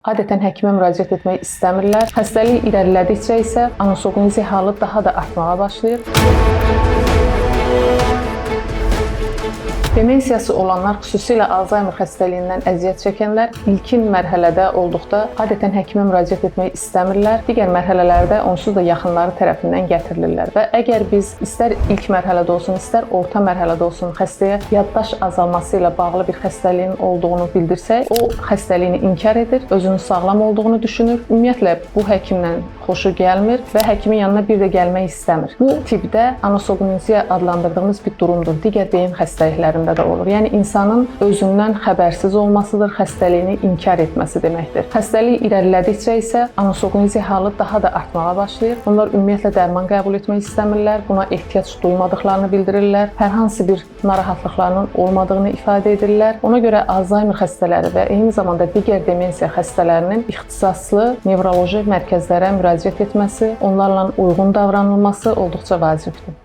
Adətən həkimə müraciət etmək istəmirlər. Xəstəlik irəlilədikcə isə anosognozi halı daha da artmağa başlayır. Demensiyası olanlar, xüsusilə Alzheimer xəstəliyindən əziyyət çəkənlər ilkin mərhələdə olduqda adətən həkimə müraciət etmək istəmirlər. Digər mərhələlərdə onsuz da yaxınları tərəfindən gətirilirlər və əgər biz istər ilk mərhələdə olsun, istər orta mərhələdə olsun xəstəyə yaddaş azalması ilə bağlı bir xəstəliyin olduğunu bildirsək, o xəstəliyini inkar edir, özünün sağlam olduğunu düşünür. Ümumiyyətlə bu həkimlə xoşu gəlmir və həkimin yanına bir də gəlmək istəmir. Bu tipdə anosognoziya adlandırdığımız bir durumdur. Digər beyin xəstəliklərində də olur. Yəni insanın özündən xəbərsiz olmasıdır, xəstəliyini inkar etməsi deməkdir. Xəstəlik irəlilədikcə isə anosognozi halı daha da artmağa başlayır. Onlar ümumiyyətlə dərman qəbul etmək istəmirlər, buna ehtiyac duymadıqlarını bildirirlər, hər hansı bir narahatlıqlarının olmadığını ifadə edirlər. Ona görə Alzheimer xəstələri və eyni zamanda digər demensiya xəstələrinin ixtisaslı nevroloji mərkəzlərə müraciət etməsi, onlarla uyğun davranılması olduqca vacibdir.